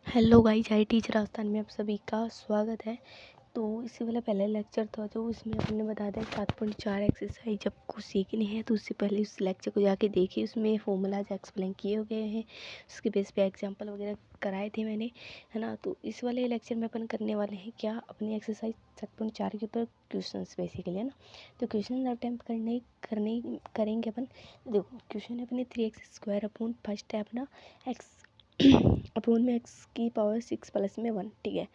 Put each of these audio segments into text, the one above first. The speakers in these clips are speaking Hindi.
हेलो गाइस, आई टीचर राजस्थान में आप सभी का स्वागत है। तो इससे वाला पहला लेक्चर था जो उसमें हमने बता दिया 7.4 एक्सरसाइज जब को सीखनी है तो उससे पहले उस लेक्चर को जाके देखिए, उसमें फॉर्मूलाज एक्सप्लेन किए गए हैं, उसके बेस पे एग्जांपल वगैरह कराए थे मैंने, है ना। तो इस वाले लेक्चर में अपन करने वाले हैं क्या, अपनी एक्सरसाइज 7.4 के ऊपर क्वेश्चन बेसिकली, है ना। तो क्वेश्चन अटैम्प्ट करेंगे अपन। देखो क्वेश्चन है अपने 3x² अपॉन फर्स्ट है अपना एक्स अपॉन में एक्स की पावर 6 प्लस में 1। ठीक है,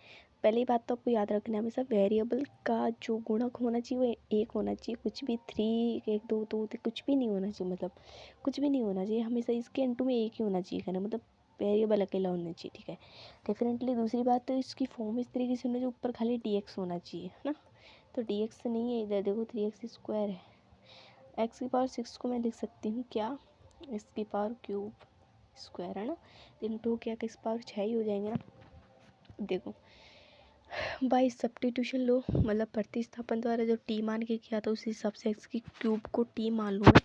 पहली बात तो आपको याद रखना है हमेशा वेरिएबल का जो गुणक होना चाहिए वो एक होना चाहिए, कुछ भी 3 1 2 2 कुछ भी नहीं होना चाहिए, मतलब कुछ भी नहीं होना चाहिए, हमेशा इसके इनटू में एक ही होना चाहिए, है ना, मतलब वेरिएबल अकेला होना चाहिए। ठीक है, डेफिनेटली। दूसरी बात तो इसकी फॉर्म इस तरीके से होना चाहिए, ऊपर खाली dx होना चाहिए, है ना। तो dx नहीं है इधर, देखो 3x² है, एक्स की पावर 6 को मैं लिख सकती हूँ क्या, एक्स की पावर क्यूब स्क्वायर, है ना। इंटू क्या एक्स पावर 6 ही हो जाएंगे ना। देखो बाई सब्स्टिट्यूशन लो, मतलब प्रतिस्थापन द्वारा जो टी मान के किया था उस हिसाब से एक्स की क्यूब को टी मान लूँ मैं,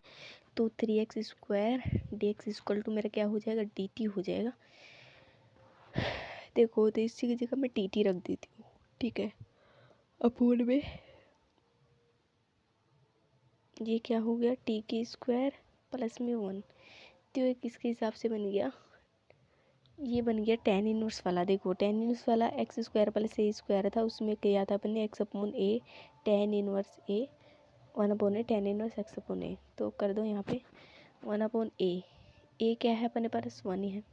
तो 3x² dx इक्वल टू मेरा क्या हो जाएगा, dt हो जाएगा। देखो तो इसी की जगह मैं dt रख देती हूँ, ठीक है। अपूर्ण में ये क्या हो गया, t की स्क्वायर प्लस में 1, तो ये किसके हिसाब से बन गया, ये बन गया tan इनवर्स वाला। देखो tan इनवर्स वाला x² प्लस ए स्क्वायर था, उसमें किया था अपन ने x अपॉन ए tan इनवर्स ए 1 अपॉन ए tan इनवर्स x अपॉन ए। तो कर दो यहाँ पे 1 अपॉन ए क्या है अपने पास 1 ही है,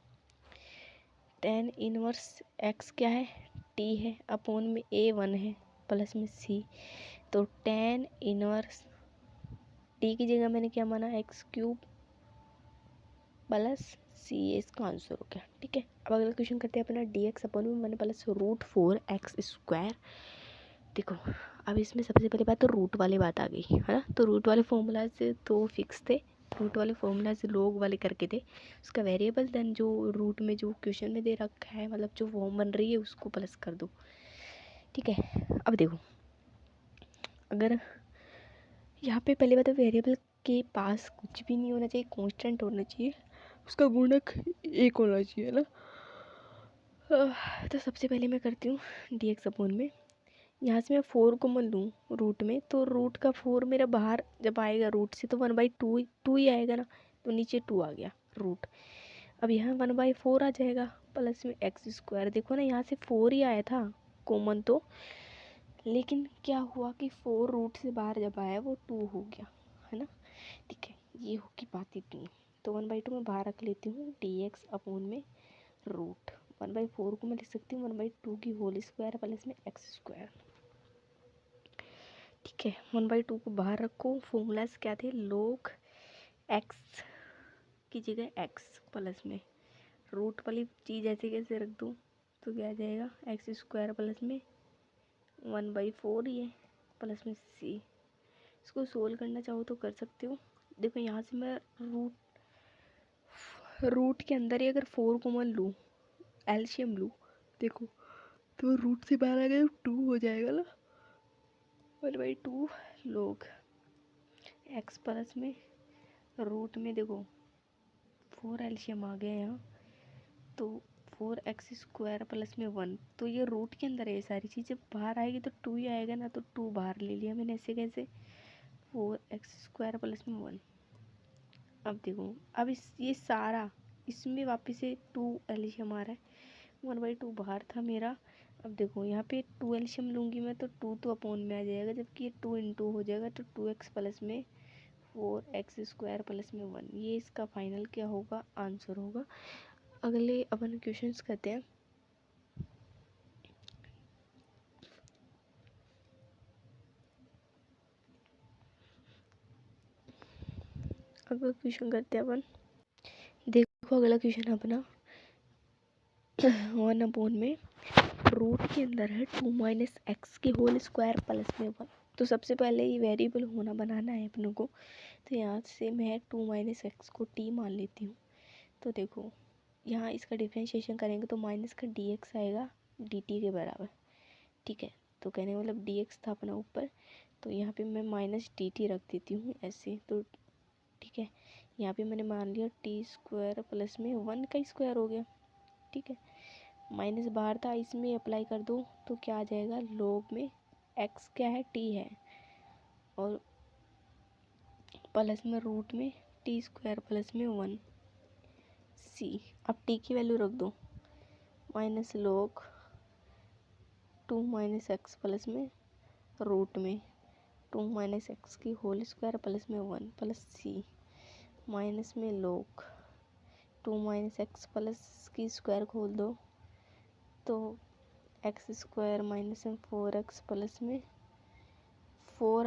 tan इनवर्स x क्या है t है, अपॉन में a 1 है प्लस में c, तो tan इनवर्स t की जगह मैंने क्या माना x³ प्लस सी, इसका आंसर हो गया। ठीक है, अब अगला क्वेश्चन करते हैं अपना dx अपॉन में मैंने प्लस √4x²। देखो अब इसमें सबसे पहले बात तो रूट वाली बात आ गई, है ना। तो रूट वाले फॉर्मूला से तो फिक्स थे, रूट वाले फॉर्मूला से लोग वाले करके थे, उसका वेरिएबल देन जो रूट में जो क्वेश्चन में दे रखा है, मतलब जो फॉर्म बन रही है उसको प्लस कर दो। ठीक है, अब देखो अगर यहाँ पे पहले बात है वेरिएबल के पास कुछ भी नहीं होना चाहिए, कांस्टेंट होना चाहिए, उसका गुणक एक होना चाहिए ना। तो सबसे पहले मैं करती हूँ dx अपॉन में, यहाँ से मैं 4 को मान लूँ रूट में, तो रूट का 4 मेरा बाहर जब आएगा रूट से तो 1/2 ही आएगा ना, तो नीचे 2 आ गया रूट। अब यहाँ 1/4 आ जाएगा प्लस में x²। देखो ना यहाँ से 4 ही आया था कॉमन, तो लेकिन क्या हुआ कि 4 रूट से बाहर जब आया वो 2 हो गया, है ना। ठीक है, ये होगी बात इतनी। तो 1/2 में बाहर रख लेती हूँ dx अपॉन में रूट 1/4 को मैं लिख सकती हूँ 1/2 की होल स्क्वायर प्लस में x²। ठीक है, 1/2 को बाहर रखो, फॉर्मूलाज क्या थे, log x की जगह x प्लस में रूट वाली चीज़ ऐसे कैसे रख दूँ, तो क्या आ जाएगा x² प्लस में 1/4 ही है प्लस में c। इसको सोल्व करना चाहो तो कर सकते हो। देखो यहाँ से मैं रूट के अंदर ही अगर 4 कॉमन लूँ, एलसीएम लूँ, देखो तो रूट से बाहर आ गया 2 हो जाएगा ना, 1/2 लोग x प्लस में रूट में देखो 4 एलसीएम आ गया यहाँ, तो 4x² प्लस में 1, तो ये रूट के अंदर है, ये सारी चीज़ें बाहर आएगी तो 2 ही आएगा ना, तो 2 बाहर ले लिया मैंने, ऐसे कैसे 4x² प्लस में 1। अब देखो अब ये सारा इसमें वापस से 2 एलसीएम आ रहा है, 1/2 बाहर था मेरा। अब देखो यहाँ पे 2 एलसीएम लूँगी मैं तो 2 तो अपॉन में आ जाएगा, जबकि ये 2 इंटू हो जाएगा, तो 2x प्लस में 4x² प्लस में 1, ये इसका फाइनल क्या होगा, आंसर होगा। अगले अपन क्वेश्चंस करते हैं। अगला क्वेश्चन करते हैं अपन, देखो अगला क्वेश्चन अपना 1 अपॉन में रूट के अंदर है 2 - x की होल स्क्वायर प्लस में 1। तो सबसे पहले ये वेरिएबल होना बनाना है अपनों को, तो यहाँ से मैं 2 - x को t मान लेती हूँ। तो देखो यहाँ इसका डिफ्रेंशिएशन करेंगे तो माइनस का dx आएगा dt के बराबर। ठीक है, तो कहने का मतलब dx था अपना ऊपर, तो यहाँ पे मैं माइनस dt रख देती हूँ ऐसे, तो ठीक है, यहाँ पे मैंने मान लिया t² प्लस में 1 का स्क्वायर हो गया। ठीक है, माइनस बाहर था, इसमें अप्लाई कर दो तो क्या आ जाएगा, log में x क्या है, t है, और प्लस में रूट में टी स्क्वायर प्लस में 1 c। अब t की वैल्यू रख दो, minus log 2 minus X plus में रूट में 2 माइनस एक्स की होल स्क्वायर प्लस में 1 प्लस c, माइनस में log 2 माइनस एक्स प्लस की स्क्वायर खोल दो तो एक्स स्क्वायर माइनस में 4x प्लस में 4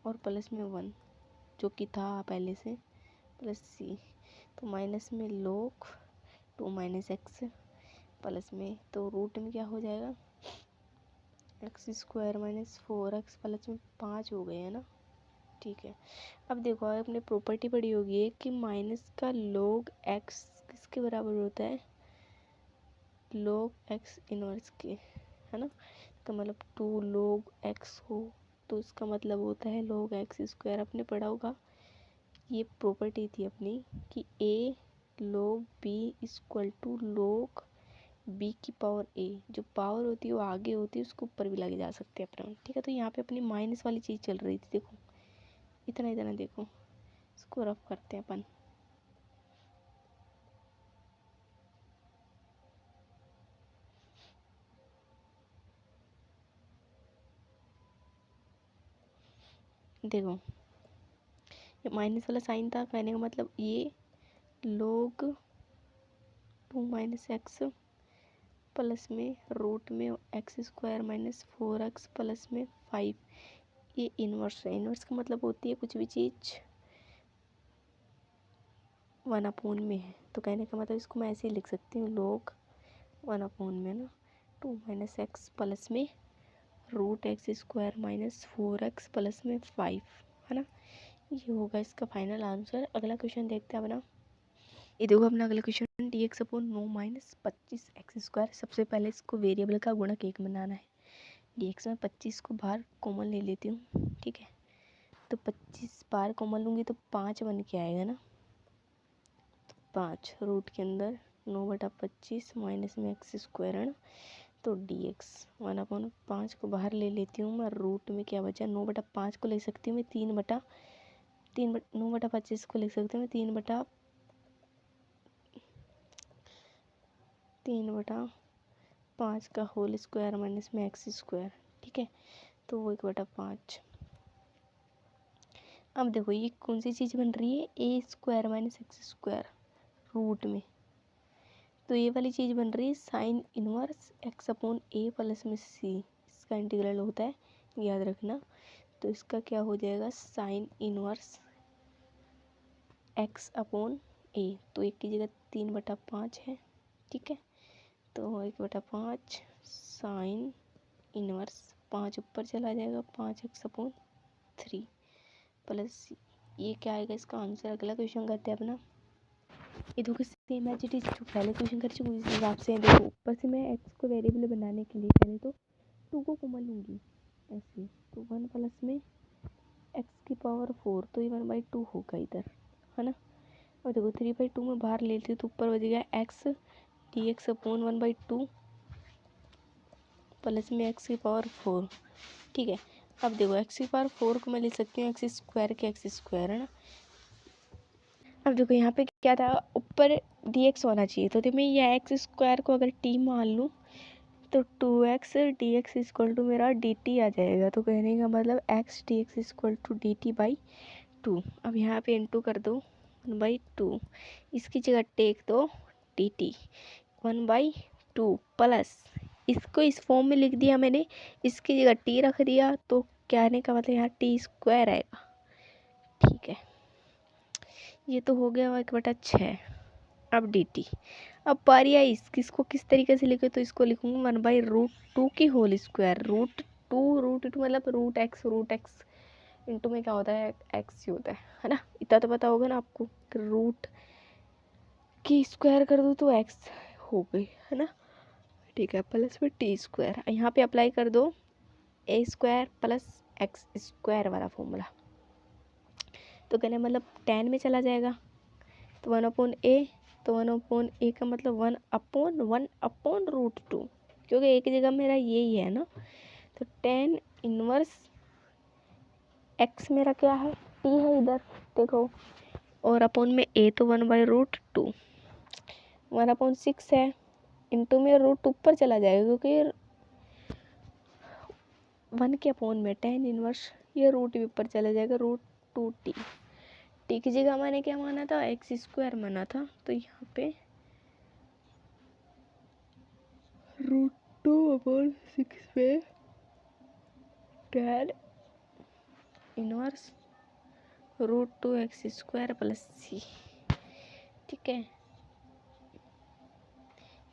और प्लस में 1 जो कि था पहले से, प्लस c, तो माइनस में log 2 माइनस एक्स प्लस में, तो रूट में क्या हो जाएगा, x square minus 4x plus में 5 हो गए है ना। ठीक है, अब देखो आपने प्रॉपर्टी पढ़ी होगी कि माइनस का log x किसके बराबर होता है, log x इनवर्स के, है ना। इसका मतलब 2 log x हो तो इसका मतलब होता है log x स्क्वायर। आपने पढ़ा होगा, ये प्रॉपर्टी थी अपनी कि a log b equal to log b की पावर a, जो पावर होती है वो आगे होती है, उसको ऊपर भी लगे जा सकते हैं अपना। ठीक है, तो यहाँ पे अपनी माइनस वाली चीज़ चल रही थी, देखो इतना इतना, देखो इसको रफ करते हैं अपन। देखो ये माइनस वाला साइन था, कहने का मतलब ये log 2 माइनस एक्स प्लस में रूट में x square minus 4x plus में 5, ये इन्वर्स है। इन्वर्स का मतलब होती है कुछ भी चीज़ 1/, में है, तो कहने का मतलब इसको मैं ऐसे ही लिख सकती हूँ, log 1/, में ना 2 माइनस एक्स प्लस में root X square minus 4x plus में 5, है ना। ये होगा इसका फाइनल आंसर। अगला क्वेश्चन देखते हैं अपना। ये देखो अपना अगला question, D x upon 9 minus 25 x square. सबसे पहले इसको वेरिएबल का गुणक एक बनाना है। डी एक्स में 25 को बाहर कॉमन ले लेती हूँ, ठीक है, तो 25 बाहर कॉमन लूँगी तो 5 बन के आएगा ना, तो 5 रूट के अंदर 9/25 माइनस में एक्स स्क्वायर, है ना, तो डी एक्स 1/5 को बाहर ले लेती हूँ मैं, रूट में क्या बचा, 9/5 को ले सकती हूँ मैं, 9/25 को लिख सकती हूँ मैं 3/5 का होल स्क्वायर माइनस में एक्स स्क्वायर, ठीक है, तो वो 1/5। अब देखो ये कौन सी चीज़ बन रही है, a square minus x square root में, तो ये वाली चीज़ बन रही है sine inverse x upon a plus में सी, इसका इंटीग्रल होता है, याद रखना। तो इसका क्या हो जाएगा, साइन इनवर्स एक्स अपॉन ए, तो एक की जगह 3/5 है, ठीक है, तो 1/5 साइन इनवर्स 5 ऊपर चला जाएगा, 5x/3 प्लस ये क्या आएगा इसका आंसर। अगला क्वेश्चन करते हैं अपना। ये देखो सेम एज इट इज जो पहले क्वेश्चन कर चुके इस हिसाब से। देखो ऊपर से मैं एक्स को वेरिएबल बनाने के लिए पहले तो 2 को कॉमन लूँगी ऐसे, तो 1 प्लस में एक्स की पावर 4, तो ये 1/2 होगा इधर, है ना। और देखो 3/2 में बाहर ले लेती हूँ तो ऊपर बच गया x D x upon 1/2 plus में एक्स की पावर 4, ठीक है। अब देखो एक्स की पावर 4 को मैं ले सकती हूँ एक्स स्क्वायर के एक्स स्क्वायर, है ना। अब देखो यहाँ पे क्या था, ऊपर डी एक्स होना चाहिए, तो मैं ये एक्स स्क्वायर को अगर टी मान लूँ तो 2x d x equal to मेरा डी टी आ जाएगा, तो कहने का मतलब x d x equal to d t by 2। अब यहाँ पे इंटू कर दो 1/2, इसकी जगह टेक दो डी टी 1/2 प्लस इसको इस फॉर्म में लिख दिया मैंने, इसकी जगह टी रख दिया, तो कहने का मतलब यहाँ टी स्क्वायर आएगा, ठीक है। ये तो हो गया 1/6। अब डी टी, अब बारी आई इसको किस तरीके से लिखे, तो इसको लिखूंगा 1/√2 की होल स्क्वायर, रूट टू मतलब रूट एक्स इंटू में क्या होता है, एक्स ही होता है ना। इतना तो पता होगा ना आपको, रूट की स्क्वायर कर दो तो एक्स हो गई, है ना, ठीक है, प्लस में टी स्क्वायर, यहाँ पे अप्लाई कर दो ए स्क्वायर प्लस एक्स स्क्वायर वाला फॉर्मूला, तो कहने मतलब 10 में चला जाएगा, तो 1/a तो 1/a का मतलब 1/1/√2, क्योंकि एक जगह मेरा यही है ना। तो tan इनवर्स x मेरा क्या है, t है इधर देखो, और अपॉन में a तो 1/√2, 1/6 है, इंटू में रूट ऊपर चला जाएगा क्योंकि 1 के अपॉन में tan इनवर्स ये रूट भी ऊपर चला जाएगा, √2t। t की जगह मैंने क्या माना था, x² माना था, तो यहाँ पे √2/6 पे tan inverse √2x² plus c। ठीक है,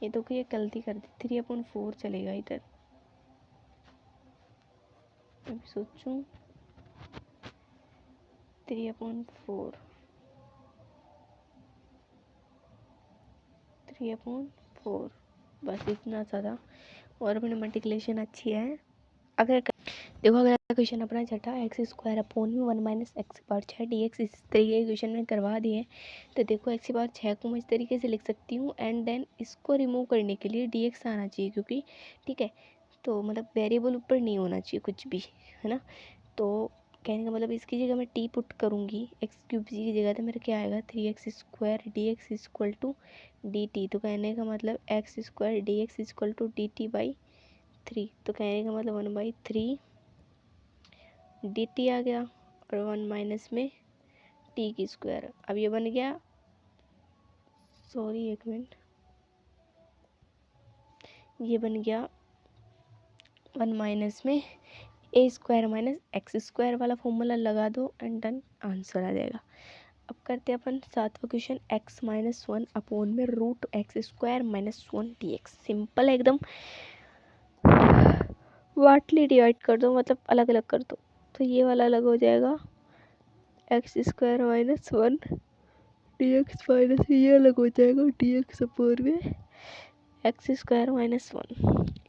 ये तो ये गलती कर दी, 3/4 चलेगा इधर। अभी सोचूं, 3/4 बस इतना सा था। और अपनी मल्टीप्लिकेशन अच्छी है। अगर देखो, अगर क्वेश्चन अपना छठा x² अपॉन में 1 - x/6 dx इस तरीके के क्वेश्चन में करवा दिए, तो देखो x/6 को मैं इस तरीके से लिख सकती हूँ, एंड देन इसको रिमूव करने के लिए dx आना चाहिए, क्योंकि ठीक है, तो मतलब वेरिएबल ऊपर नहीं होना चाहिए कुछ भी, है ना। तो कहने का मतलब इसकी जगह मैं t पुट करूँगी, x³ की जगह, तो मेरा क्या आएगा, 3x² dx = dt। तो कहने का मतलब x² dx = dt/3। तो कहने का मतलब 1/3 dt आ गया, और 1 माइनस में t²। अब ये बन गया, सॉरी एक मिनट, ये बन गया 1 माइनस में a² - x² वाला फॉर्मूला लगा दो, एंड डन, आंसर आ जाएगा। अब करते हैं अपन 7वां क्वेश्चन, x - 1 अपॉन में √x² - 1 dx। सिंपल है एकदम, वाटली डिवाइड कर दो, मतलब अलग अलग कर दो, तो ये वाला अलग हो जाएगा, x² - 1 dx माइनस ये अलग हो जाएगा, dx अपॉन में x² - 1।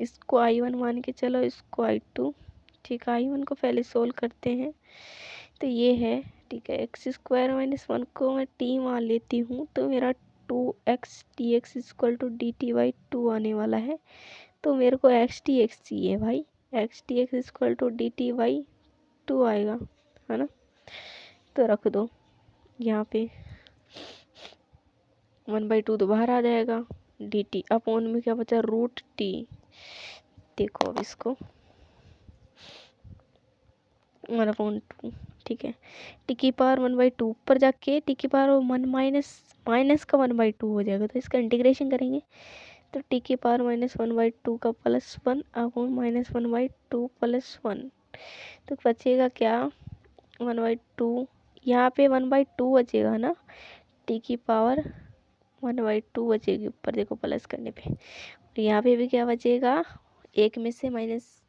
इसको I1 मान के चलो, इसको I2। ठीक है, I1 को पहले सोल्व करते हैं, तो ये है, ठीक है, x² - 1 को मैं t मान लेती हूँ, तो मेरा 2x dx = dt/2 आने वाला है। तो मेरे को x dx चाहिए भाई, x dx = dt/2 आएगा, है ना। तो रख दो यहाँ पे, 1/2 तो बाहर आ जाएगा, dt अपॉन में क्या बचा, √t। देखो अब इसको 1/2, ठीक है, t की पावर 1/2 ऊपर जाके t की पावर 1 माइनस का 1/2 हो जाएगा, तो इसका इंटीग्रेशन करेंगे, तो t की पावर -1/2 का +1 अपॉन -1/2 +1। तो बचेगा क्या, 1/2, यहाँ पे 1/2 बचेगा ना, t की पावर 1/2 बचेगी ऊपर, देखो प्लस करने पे, और यहाँ पे भी क्या बचेगा, एक में से माइनस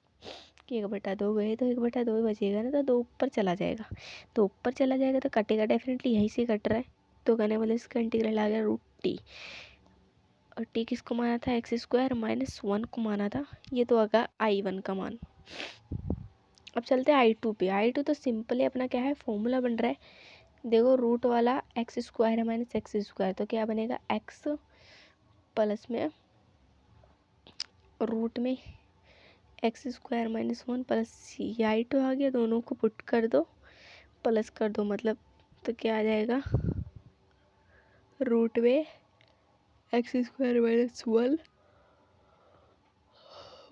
1/2 गए, तो 1/2 बचेगा ना, तो 2 ऊपर चला जाएगा, तो ऊपर चला जाएगा तो कटेगा, डेफिनेटली यहीं से कट रहा है, तो कहने वाले इसका इंटीग्रल आ गया √t। और t किसको माना था, x² - 1 को माना था, ये तो आगा I1 का मान। अब चलते हैं I2 पे। I2 तो सिंपल है, अपना क्या है, फॉर्मूला बन रहा है, देखो रूट वाला x² - x², तो क्या बनेगा, x प्लस में रूट में x² - 1 प्लस c। I2 आ गया, दोनों को पुट कर दो, प्लस कर दो, मतलब तो क्या आ जाएगा, रूट में x² - 1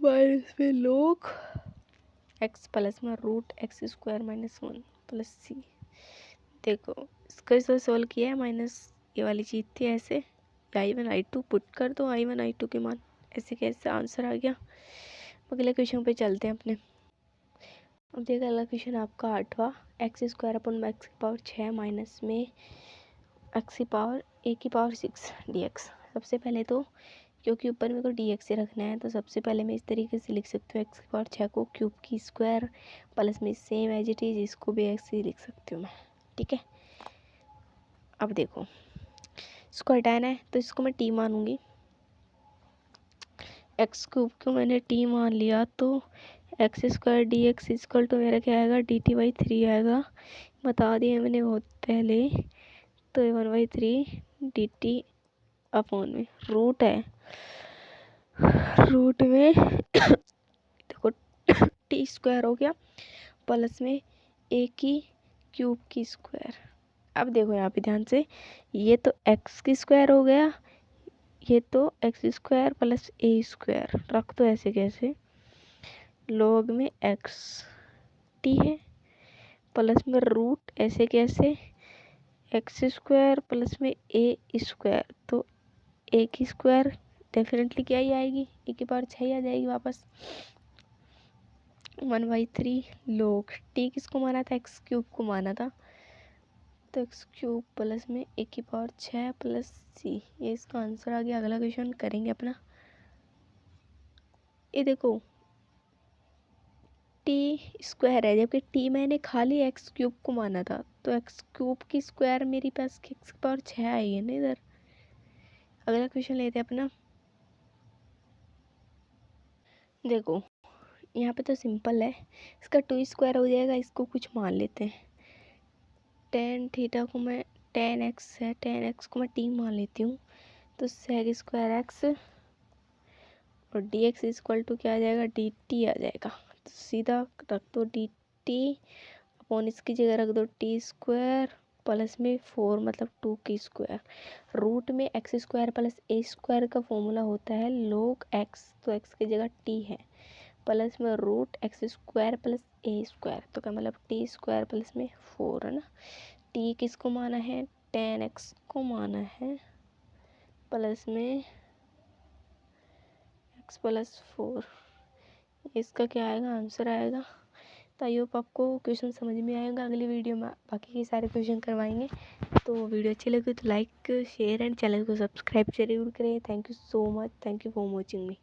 माइनस में log x प्लस में √x² - 1 प्लस c। देखो इसको इसे सोल्व किया है, माइनस ये वाली चीज़ थी, ऐसे I1 I2 पुट कर दो, I1 I2 के मान, ऐसे कैसे आंसर आ गया। अगले क्वेश्चन पे चलते हैं अपने। अब देखो अगला क्वेश्चन आपका 8वां, x² अपॉन x की पावर 6 माइनस में x की पावर a की पावर 6 dx। सबसे पहले तो क्योंकि ऊपर मेरे को dx से रखना है, तो सबसे पहले मैं इस तरीके से लिख सकती हूँ, x की पावर 6 को क्यूब की स्क्वायर प्लस में सेम एज इट इज, इसको भी x से लिख सकती हूँ मैं, ठीक है। अब देखो इसको हटाना है, तो इसको मैं t मानूंगी, x³ को मैंने t मान लिया, तो x² dx = मेरा क्या आएगा, dt/3 आएगा, बता दिया मैंने बहुत पहले, तो 1/3 dt अपॉन में रूट है, रूट में देखो टी स्क्वायर हो गया प्लस में ए की क्यूब की स्क्वायर। अब देखो यहाँ पे ध्यान से, ये तो एक्स की स्क्वायर हो गया, ये तो एक्स स्क्वायर प्लस ए स्क्वायर रख दो ऐसे कैसे, लॉग में एक्स टी है प्लस में रूट ऐसे कैसे एक्स स्क्वायर प्लस में ए स्क्वायर, तो ए की स्क्वायर डेफिनेटली क्या ही आएगी, ए की पावर 6 आ जाएगी वापस। 1/3 log टी किसको माना था, एक्स क्यूब को माना था, तो एक्स क्यूब प्लस में ए की पावर 6 प्लस सी, ये इसका आंसर आ गया। अगला क्वेश्चन करेंगे अपना। ये देखो टी स्क्वायर है जबकि टी मैंने खाली एक्स क्यूब को माना था, तो एक्स क्यूब की स्क्वायर मेरे पास एक्स की पावर 6 आई है ना इधर। अगला क्वेश्चन लेते हैं अपना। देखो यहाँ पे तो सिंपल है, इसका 2 स्क्वायर हो जाएगा, इसको कुछ मान लेते हैं। टेन थीटा को मैं टेन एक्स है, टेन एक्स को मैं टी मान लेती हूँ, तो सेक स्क्वायर एक्स और डी एक्स इक्वल टू क्या आ जाएगा, डी टी आ जाएगा। तो सीधा रख दो डी टी अपॉन इसकी जगह रख दो टी स्क्वायर प्लस में 4 मतलब 2 की स्क्वायर, रूट में एक्स स्क्वायर प्लस ए स्क्वायर का फॉर्मूला होता है log एक्स, तो एक्स की जगह टी है प्लस में रूट एक्स स्क्वायर प्लस ए स्क्वायर, तो क्या मतलब टी स्क्वायर प्लस में 4 है ना। टी किसको माना है, टेन एक्स को माना है प्लस में एक्स प्लस 4, इसका क्या आएगा, आंसर आएगा। तो आई होप आपको क्वेश्चन समझ में आएगा। अगली वीडियो में बाकी के सारे क्वेश्चन करवाएंगे। तो वीडियो अच्छी लगी तो लाइक शेयर एंड चैनल को सब्सक्राइब जरूर करें। Thank you so much, thank you for watching me.